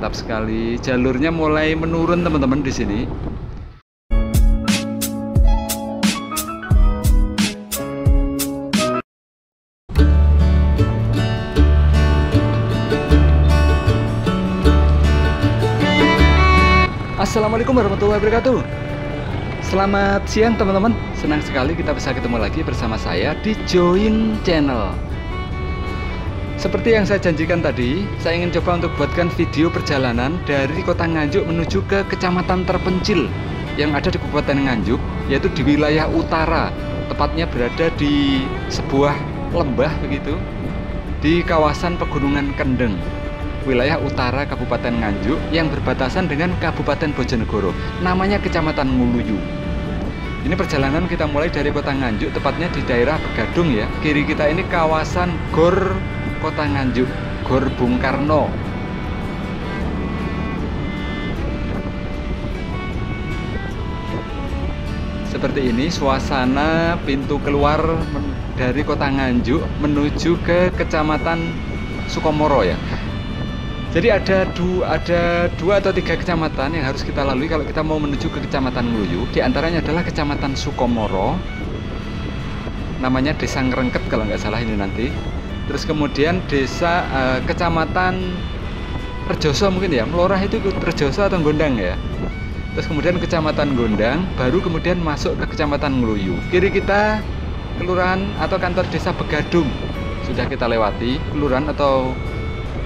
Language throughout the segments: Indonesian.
mantap sekali. Jalurnya mulai menurun teman-teman di sini. Assalamualaikum warahmatullahi wabarakatuh. Selamat siang teman-teman. Senang sekali kita bisa ketemu lagi bersama saya di Join Channel. Seperti yang saya janjikan tadi, saya ingin coba untuk buatkan video perjalanan dari kota Nganjuk menuju ke kecamatan terpencil yang ada di Kabupaten Nganjuk, yaitu di wilayah utara. Tepatnya berada di sebuah lembah begitu, di kawasan Pegunungan Kendeng, wilayah utara Kabupaten Nganjuk yang berbatasan dengan Kabupaten Bojonegoro, namanya Kecamatan Nguluyu. Ini perjalanan kita mulai dari kota Nganjuk, tepatnya di daerah Begadung ya. Kiri kita ini kawasan Gor Kota Nganjuk, Gor Bung Karno. Seperti ini suasana pintu keluar dari kota Nganjuk menuju ke Kecamatan Sukomoro ya. Jadi ada dua atau tiga kecamatan yang harus kita lalui kalau kita mau menuju ke Kecamatan Nguluyu. Di antaranya adalah Kecamatan Sukomoro, namanya Desa Ngerengket kalau nggak salah ini nanti. Terus kemudian Kecamatan Rejoso mungkin ya, Melorah itu Rejoso atau Gondang ya. Terus kemudian Kecamatan Gondang, baru kemudian masuk ke Kecamatan Nguluyu. Kiri kita kelurahan atau kantor desa Begadung sudah kita lewati, kelurahan atau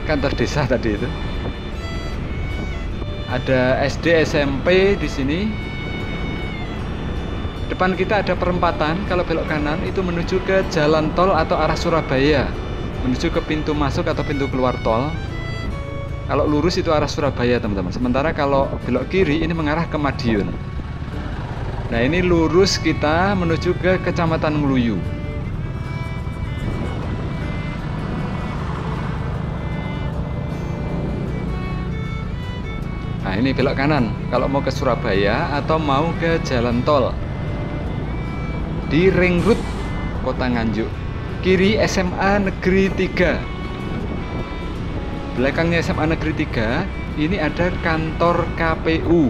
kantor desa tadi itu. Ada SD, SMP di sini. Depan kita ada perempatan, kalau belok kanan itu menuju ke jalan tol atau arah Surabaya, menuju ke pintu masuk atau pintu keluar tol. Kalau lurus itu arah Surabaya teman-teman. Sementara kalau belok kiri ini mengarah ke Madiun. Nah ini lurus kita menuju ke Kecamatan Nguluyu. Nah ini belok kanan kalau mau ke Surabaya atau mau ke jalan tol di Ring Road Kota Nganjuk. Kiri SMA Negeri 3. Belakangnya SMA Negeri 3 ini ada kantor KPU.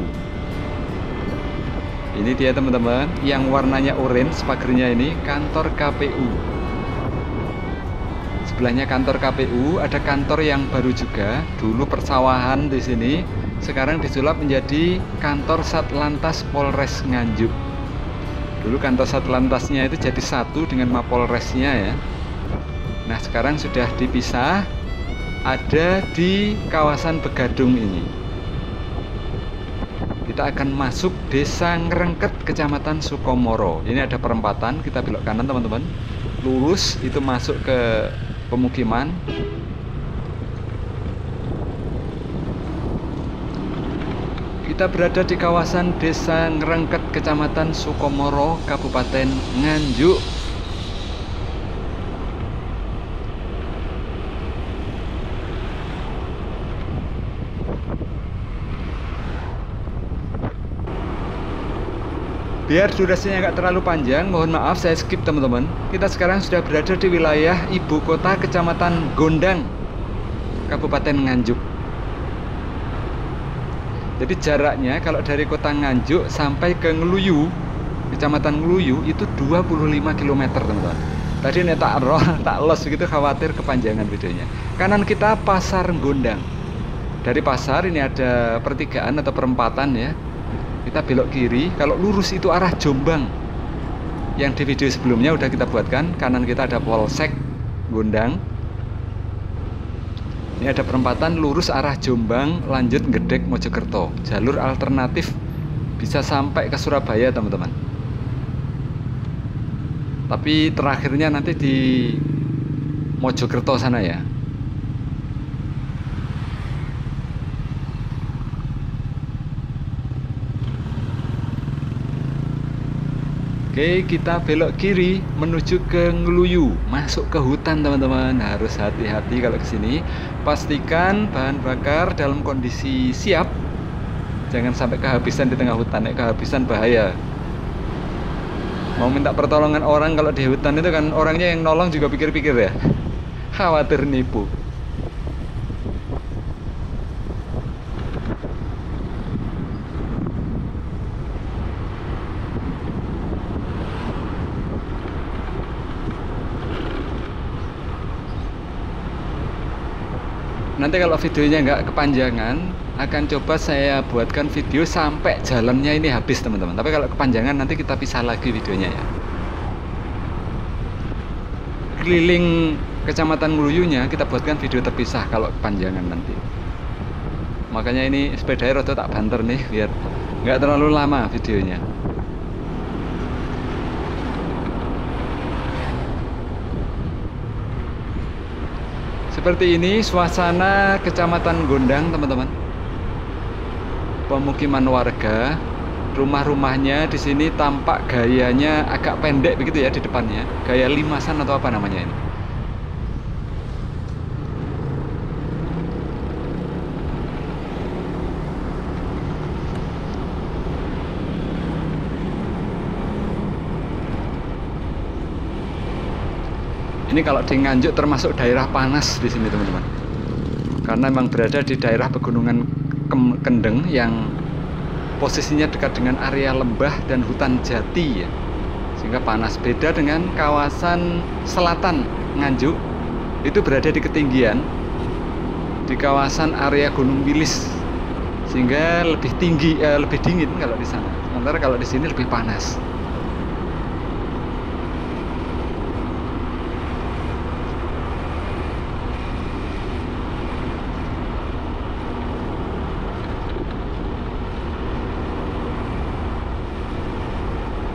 Ini dia teman-teman, yang warnanya orange pagernya ini kantor KPU. Sebelahnya kantor KPU ada kantor yang baru juga, dulu persawahan di sini, sekarang disulap menjadi kantor Satlantas Polres Nganjuk. Dulu kantor Satlantasnya itu jadi satu dengan Mapolresnya ya. Nah sekarang sudah dipisah, ada di kawasan Begadung ini. Kita akan masuk Desa Ngerengket, Kecamatan Sukomoro. Ini ada perempatan, kita belok kanan teman-teman. Lurus itu masuk ke pemukiman. Kita berada di kawasan Desa Ngerengket, Kecamatan Sukomoro, Kabupaten Nganjuk. Biar durasinya nggak terlalu panjang, mohon maaf saya skip teman-teman. Kita sekarang sudah berada di wilayah ibu kota Kecamatan Gondang, Kabupaten Nganjuk. Jadi jaraknya kalau dari kota Nganjuk sampai ke Nguluyu, Kecamatan Nguluyu itu 25 km teman-teman. Tadi ini tak los begitu, khawatir kepanjangan videonya. Kanan kita Pasar Gondang. Dari pasar ini ada pertigaan atau perempatan ya. Kita belok kiri, kalau lurus itu arah Jombang. Yang di video sebelumnya udah kita buatkan. Kanan kita ada Polsek Gondang. Ini ada perempatan lurus arah Jombang, lanjut Gedek Mojokerto. Jalur alternatif bisa sampai ke Surabaya teman-teman. Tapi terakhirnya nanti di Mojokerto sana ya. Oke, kita belok kiri menuju ke Nguluyu, masuk ke hutan teman-teman. Harus hati-hati kalau kesini. Pastikan bahan bakar dalam kondisi siap. Jangan sampai kehabisan di tengah hutan. Kehabisan bahaya. Mau minta pertolongan orang kalau di hutan itu kan orangnya yang nolong juga pikir-pikir ya. Khawatir nipu. Nanti kalau videonya nggak kepanjangan, akan coba saya buatkan video sampai jalannya ini habis teman-teman. Tapi kalau kepanjangan nanti kita pisah lagi videonya ya. Keliling Kecamatan Nguluyunya kita buatkan video terpisah kalau kepanjangan nanti. Makanya ini sepedanya rada tak banter nih biar nggak terlalu lama videonya. Seperti ini suasana Kecamatan Gondang teman-teman. Pemukiman warga, rumah-rumahnya di sini tampak gayanya agak pendek begitu ya di depannya, gaya limasan atau apa namanya ini. Ini kalau di Nganjuk termasuk daerah panas di sini teman-teman, karena memang berada di daerah pegunungan Kendeng yang posisinya dekat dengan area lembah dan hutan jati ya, sehingga panas. Beda dengan kawasan selatan Nganjuk, itu berada di ketinggian di kawasan area Gunung Wilis, sehingga lebih tinggi, lebih dingin kalau di sana. Sementara kalau di sini lebih panas.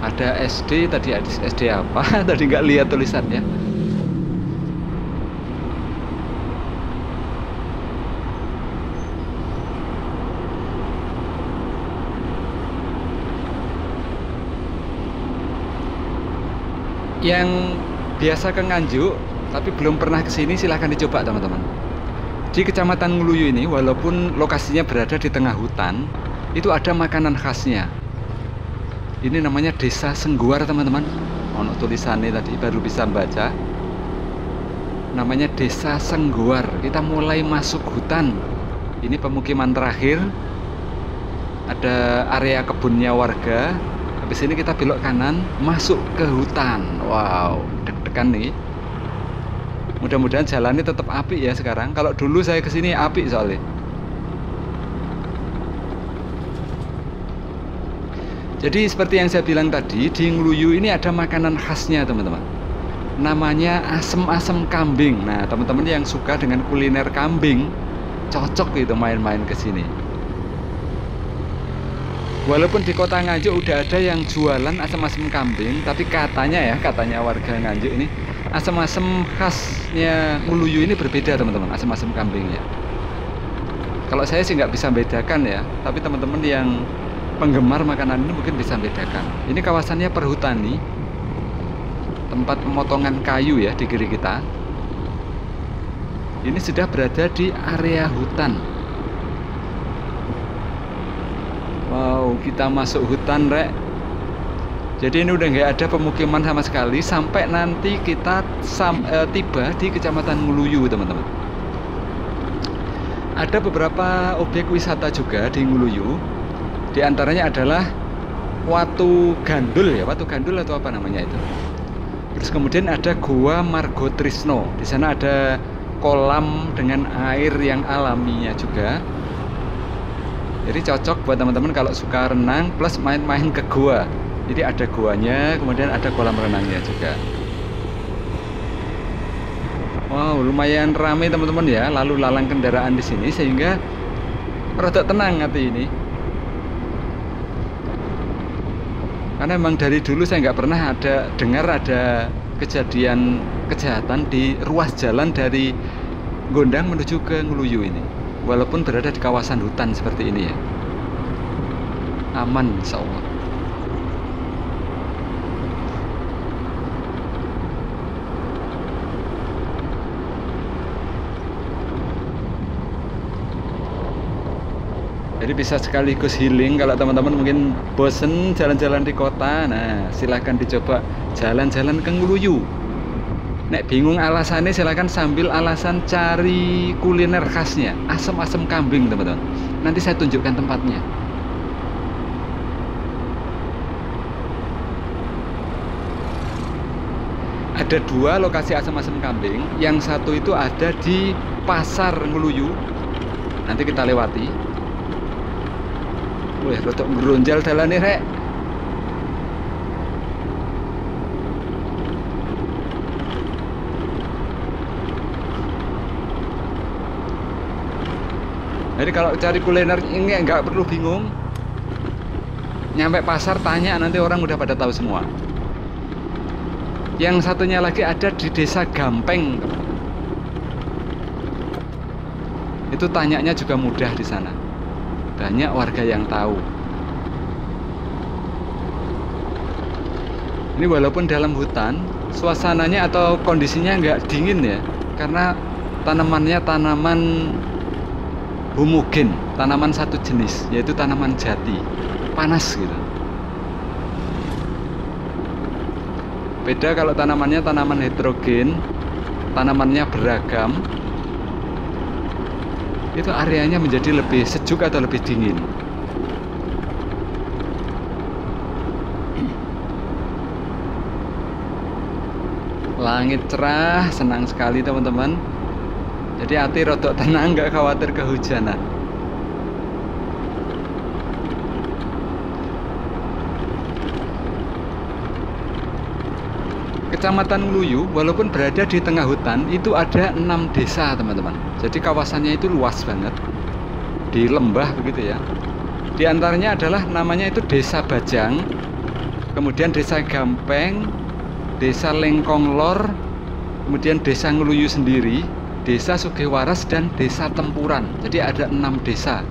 Ada SD tadi, SD apa? Tadi nggak lihat tulisannya. Yang biasa ke Nganjuk tapi belum pernah kesini, silahkan dicoba teman-teman. Di Kecamatan Nguluyu ini, walaupun lokasinya berada di tengah hutan, itu ada makanan khasnya. Ini namanya Desa Sengguar teman-teman. Ono tulisannya tadi baru bisa baca. Namanya Desa Sengguar. Kita mulai masuk hutan. Ini pemukiman terakhir. Ada area kebunnya warga. Habis ini kita belok kanan, masuk ke hutan. Wow, deg-degan nih. Mudah-mudahan jalannya tetap apik ya sekarang. Kalau dulu saya kesini apik soalnya. Jadi seperti yang saya bilang tadi, di Nguluyu ini ada makanan khasnya teman-teman. Namanya asem-asem kambing. Nah teman-teman yang suka dengan kuliner kambing, cocok gitu main-main ke sini. Walaupun di kota Nganjuk udah ada yang jualan asem-asem kambing, tapi katanya warga Nganjuk ini, asem-asem khasnya Nguluyu ini berbeda teman-teman, asem-asem kambingnya. Kalau saya sih nggak bisa bedakan ya, tapi teman-teman yang penggemar makanan ini mungkin bisa bedakan. Ini kawasannya perhutani, tempat pemotongan kayu ya di kiri kita. Ini sudah berada di area hutan. Wow, kita masuk hutan rek. Jadi ini udah nggak ada pemukiman sama sekali sampai nanti kita tiba di Kecamatan Nguluyu teman-teman. Ada beberapa objek wisata juga di Nguluyu. Di antaranya adalah Watu Gandul ya, Watu Gandul atau apa namanya itu. Terus kemudian ada Gua Margo Trisno. Di sana ada kolam dengan air yang alaminya juga. Jadi cocok buat teman-teman kalau suka renang plus main-main ke gua. Jadi ada guanya, kemudian ada kolam renangnya juga. Wow, lumayan ramai teman-teman ya, lalu lalang kendaraan di sini sehingga rada tenang hati ini. Karena memang dari dulu saya nggak pernah dengar ada kejadian kejahatan di ruas jalan dari Gondang menuju ke Nguluyu ini. Walaupun berada di kawasan hutan seperti ini ya. Aman insya Allah. Jadi bisa sekaligus healing kalau teman-teman mungkin bosen jalan-jalan di kota. Nah, silahkan dicoba jalan-jalan ke Nguluyu. Nek bingung alasannya, silahkan sambil alasan cari kuliner khasnya, asam-asam kambing teman-teman. Nanti saya tunjukkan tempatnya. ada dua lokasi asam-asam kambing. Yang satu itu ada di Pasar Ngluyu. Nanti kita lewati. Wih, rotok ngeronjal dalane rek. Jadi kalau cari kuliner ini nggak perlu bingung. Nyampe pasar tanya, nanti orang udah pada tahu semua. Yang satunya lagi ada di Desa Gampeng. Itu tanyanya juga mudah di sana. Banyak warga yang tahu. Ini walaupun dalam hutan, suasananya atau kondisinya nggak dingin ya, karena tanamannya tanaman homogen, tanaman satu jenis, yaitu tanaman jati, panas gitu. Beda kalau tanamannya tanaman heterogen, tanamannya beragam, itu areanya menjadi lebih sejuk atau lebih dingin. Langit cerah, senang sekali teman-teman. Jadi hati rodok tenang, nggak khawatir kehujanan. Kecamatan Ngluyu walaupun berada di tengah hutan, itu ada 6 desa teman-teman. Jadi kawasannya itu luas banget, di lembah begitu ya. Di antaranya adalah namanya itu Desa Bajang, kemudian Desa Gampeng, Desa Lengkong Lor, kemudian Desa Ngluyu sendiri, Desa Sugihwaras, dan Desa Tempuran. Jadi ada 6 desa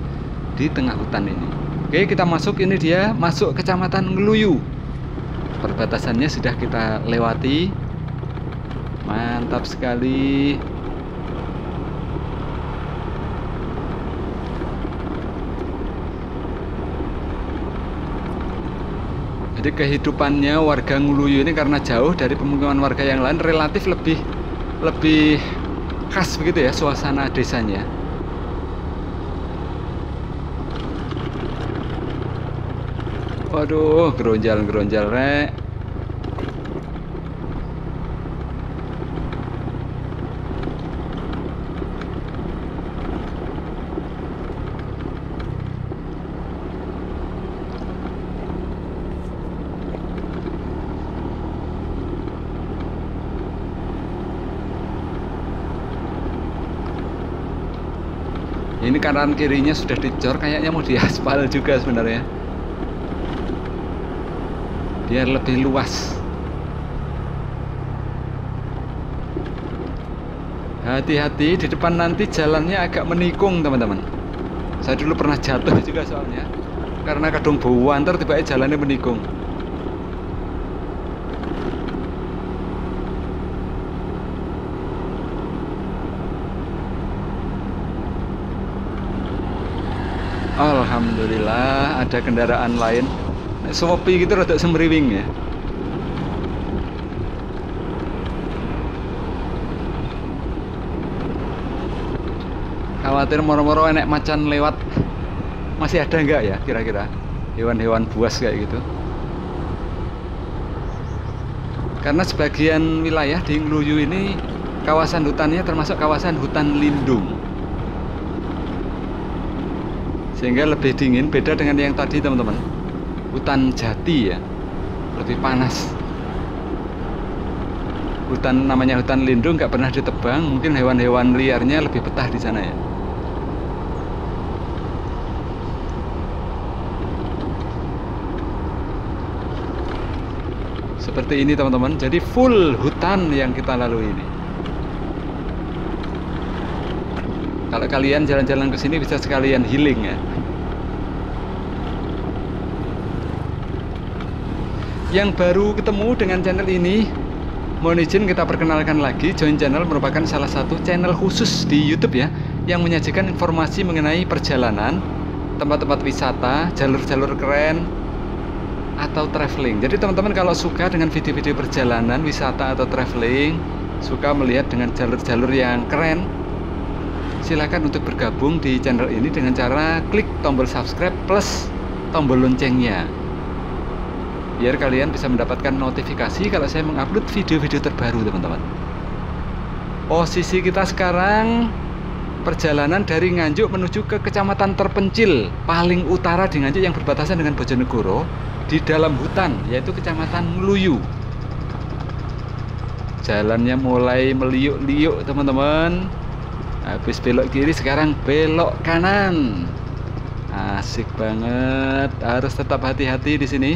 di tengah hutan ini. Oke, kita masuk, ini dia masuk Kecamatan Ngluyu. Perbatasannya sudah kita lewati. Mantap sekali. Jadi kehidupannya warga Ngluyu ini karena jauh dari pemukiman warga yang lain, relatif lebih khas begitu ya suasana desanya. Waduh, geronjal rek. Ini kanan kirinya sudah dicor, kayaknya mau diaspal juga sebenarnya, biar lebih luas. Hati-hati di depan, nanti jalannya agak menikung teman-teman. Saya dulu pernah jatuh juga soalnya, karena kadung buanter tiba-tiba jalannya menikung. Alhamdulillah ada kendaraan lain. Sopi gitu rada semriwing ya. Khawatir moro-moro enek macan lewat. Masih ada nggak ya kira-kira hewan-hewan buas kayak gitu? Karena sebagian wilayah di Ngluyu ini kawasan hutannya termasuk kawasan hutan lindung, sehingga lebih dingin. Beda dengan yang tadi teman-teman, hutan jati ya, lebih panas. Hutan namanya hutan lindung, nggak pernah ditebang, mungkin hewan-hewan liarnya lebih betah di sana ya. Seperti ini teman-teman, jadi full hutan yang kita lalui ini. Kalau kalian jalan-jalan ke sini bisa sekalian healing ya. Yang baru ketemu dengan channel ini, mohon izin kita perkenalkan lagi. Join Channel merupakan salah satu channel khusus di YouTube ya, yang menyajikan informasi mengenai perjalanan, tempat-tempat wisata, jalur-jalur keren, atau traveling. Jadi teman-teman kalau suka dengan video-video perjalanan, wisata atau traveling, suka melihat dengan jalur-jalur yang keren, silakan untuk bergabung di channel ini dengan cara klik tombol subscribe plus tombol loncengnya. biar kalian bisa mendapatkan notifikasi kalau saya mengupload video-video terbaru, teman-teman. Posisi kita sekarang perjalanan dari Nganjuk menuju ke kecamatan terpencil paling utara di Nganjuk yang berbatasan dengan Bojonegoro, di dalam hutan, yaitu kecamatan Ngluyu. Jalannya mulai meliuk-liuk, teman-teman. Habis belok kiri, sekarang belok kanan. Asik banget. Harus tetap hati-hati di sini.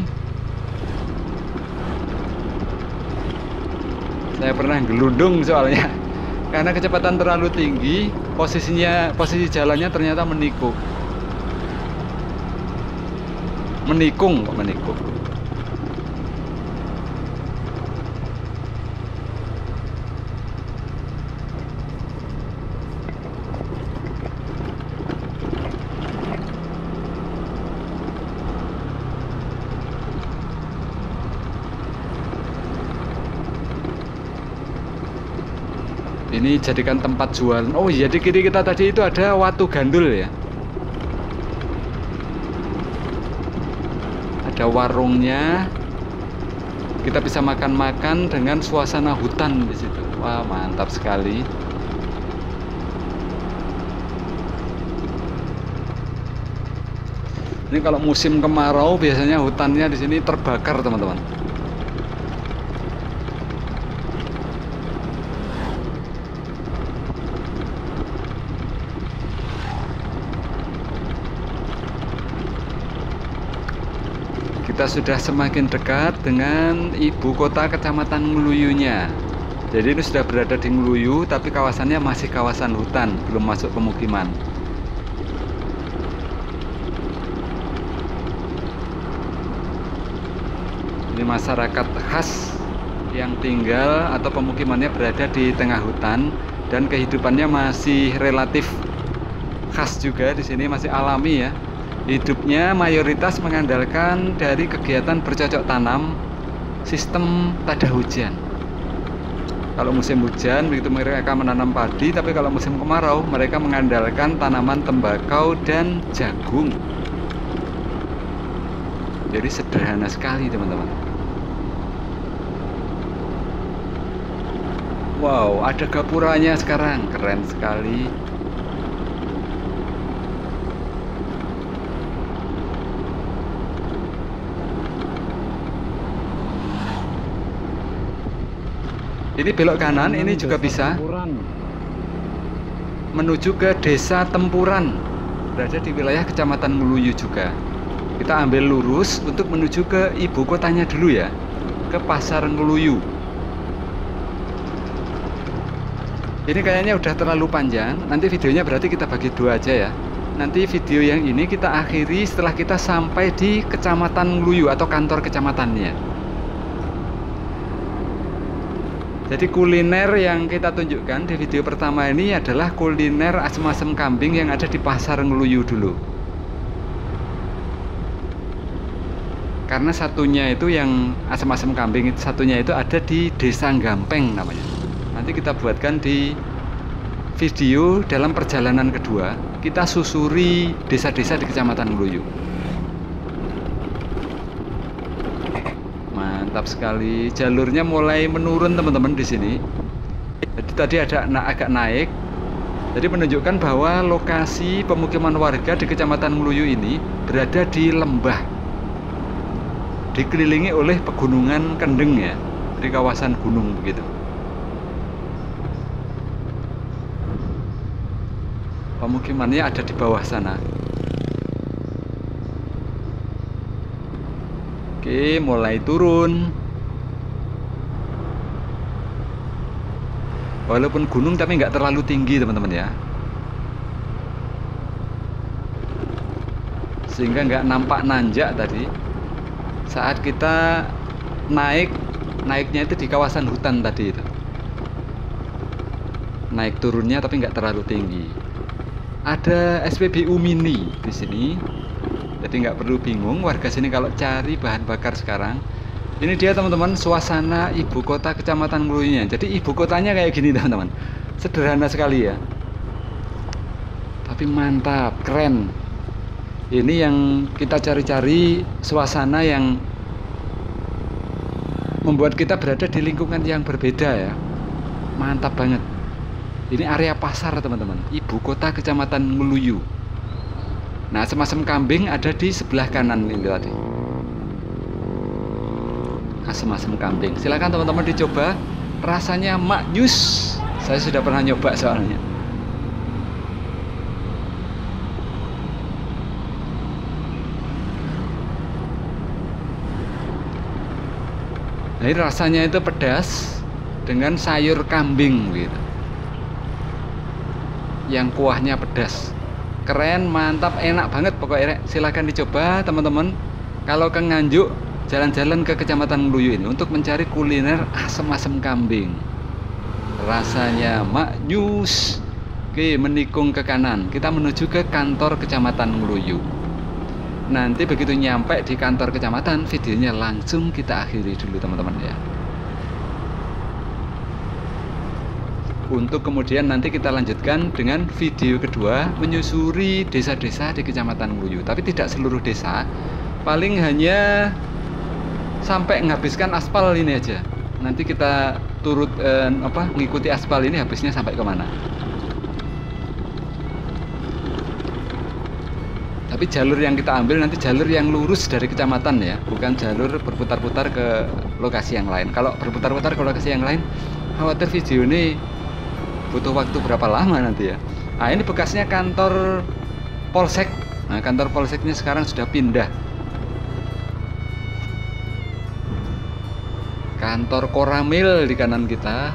Saya pernah gelundung soalnya karena kecepatan terlalu tinggi. Posisi jalannya ternyata menikung. Ini jadikan tempat jualan. Oh iya, di kiri kita tadi itu ada Watu Gandul ya. Ada warungnya. Kita bisa makan-makan dengan suasana hutan di situ. Wah, mantap sekali. Ini kalau musim kemarau biasanya hutannya di sini terbakar, teman-teman. Kita sudah semakin dekat dengan ibu kota kecamatan Ngluyunya. Jadi ini sudah berada di Ngluyu, tapi kawasannya masih kawasan hutan, belum masuk pemukiman. Ini masyarakat khas yang tinggal atau pemukimannya berada di tengah hutan, dan kehidupannya masih relatif khas juga di sini, masih alami ya. Hidupnya mayoritas mengandalkan dari kegiatan bercocok tanam sistem tada hujan. Kalau musim hujan begitu mereka menanam padi, tapi kalau musim kemarau mereka mengandalkan tanaman tembakau dan jagung. Jadi sederhana sekali, teman-teman. Wow, ada gapuranya sekarang, keren sekali. Ini belok kanan, ini juga bisa menuju ke Desa Tempuran, berada di wilayah Kecamatan Ngluyu juga. Kita ambil lurus untuk menuju ke ibu kotanya dulu ya, ke Pasar Ngluyu. Ini kayaknya udah terlalu panjang, nanti videonya berarti kita bagi dua aja ya. Nanti video yang ini kita akhiri setelah kita sampai di Kecamatan Ngluyu atau kantor kecamatannya. Jadi kuliner yang kita tunjukkan di video pertama ini adalah kuliner asem-asem kambing yang ada di Pasar Ngluyu dulu. Karena satunya itu yang asem-asem kambing, satunya itu ada di Desa Gampeng namanya. Nanti kita buatkan di video dalam perjalanan kedua. Kita susuri desa-desa di Kecamatan Ngluyu. Mantap sekali, jalurnya mulai menurun teman-teman di sini. Jadi tadi ada agak naik. Jadi menunjukkan bahwa lokasi pemukiman warga di Kecamatan Ngluyu ini berada di lembah, dikelilingi oleh pegunungan kendeng ya, di kawasan gunung begitu. Pemukimannya ada di bawah sana. Oke, mulai turun. Walaupun gunung tapi nggak terlalu tinggi teman-teman ya, sehingga nggak nampak nanjak tadi. Saat kita naiknya itu di kawasan hutan tadi itu. Naik turunnya tapi nggak terlalu tinggi. Ada SPBU mini di sini. Jadi nggak perlu bingung warga sini kalau cari bahan bakar sekarang. Ini dia teman-teman suasana ibu kota Kecamatan Ngluyunya. Jadi ibu kotanya kayak gini teman-teman. Sederhana sekali ya. Tapi mantap, keren. Ini yang kita cari-cari, suasana yang membuat kita berada di lingkungan yang berbeda ya. Mantap banget. Ini area pasar teman-teman, ibu kota Kecamatan Ngluyu. Nah, Asem-asem kambing ada di sebelah kanan ini tadi. Asem-asem kambing. Silakan teman-teman dicoba. Rasanya maknyus. Saya sudah pernah nyoba soalnya. Nah, ini rasanya itu pedas dengan sayur kambing gitu. Yang kuahnya pedas, keren, mantap, enak banget pokoknya. Silahkan dicoba teman-teman. Kalau ke Nganjuk, jalan-jalan ke Kecamatan Ngluyu ini untuk mencari kuliner asem-asem kambing. Rasanya maknyus. Oke, menikung ke kanan, kita menuju ke kantor Kecamatan Ngluyu. Nanti begitu nyampe di kantor kecamatan, videonya langsung kita akhiri dulu teman-teman ya. Untuk kemudian nanti kita lanjutkan dengan video kedua, menyusuri desa-desa di Kecamatan Ngluyu. Tapi tidak seluruh desa, paling hanya sampai menghabiskan aspal ini aja. Nanti kita turut mengikuti aspal ini habisnya sampai kemana. Tapi jalur yang kita ambil nanti jalur yang lurus dari kecamatan ya, bukan jalur berputar-putar ke lokasi yang lain. Kalau berputar-putar ke lokasi yang lain, khawatir video ini butuh waktu berapa lama nanti ya. Nah, ini bekasnya kantor Polsek. Nah, kantor Polseknya sekarang sudah pindah. Kantor Koramil di kanan kita.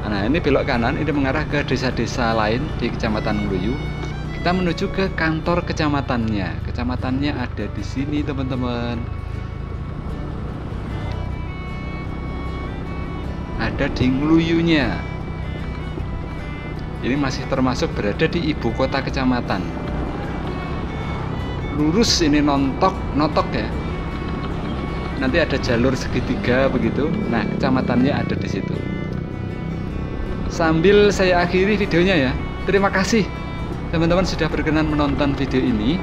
Nah, ini belok kanan, ini mengarah ke desa-desa lain di Kecamatan Ngluyu. Kita menuju ke kantor kecamatannya. Kecamatannya ada di sini, teman-teman. Ada di Ngluyunya. Ini masih termasuk berada di ibu kota kecamatan. Lurus ini notok ya. Nanti ada jalur segitiga begitu. Nah, kecamatannya ada di situ. Sambil saya akhiri videonya ya. Terima kasih teman-teman sudah berkenan menonton video ini.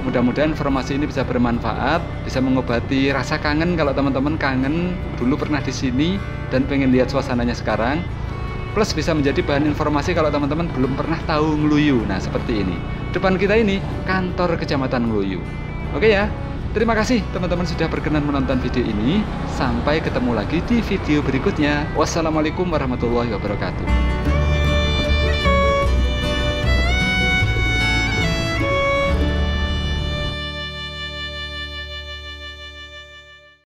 Mudah-mudahan informasi ini bisa bermanfaat, bisa mengobati rasa kangen kalau teman-teman kangen dulu pernah di sini dan pengen lihat suasananya sekarang. Plus bisa menjadi bahan informasi kalau teman-teman belum pernah tahu Ngluyu. Nah, seperti ini. Depan kita ini kantor Kecamatan Ngluyu. Oke ya. Terima kasih teman-teman sudah berkenan menonton video ini. Sampai ketemu lagi di video berikutnya. Wassalamualaikum warahmatullahi wabarakatuh.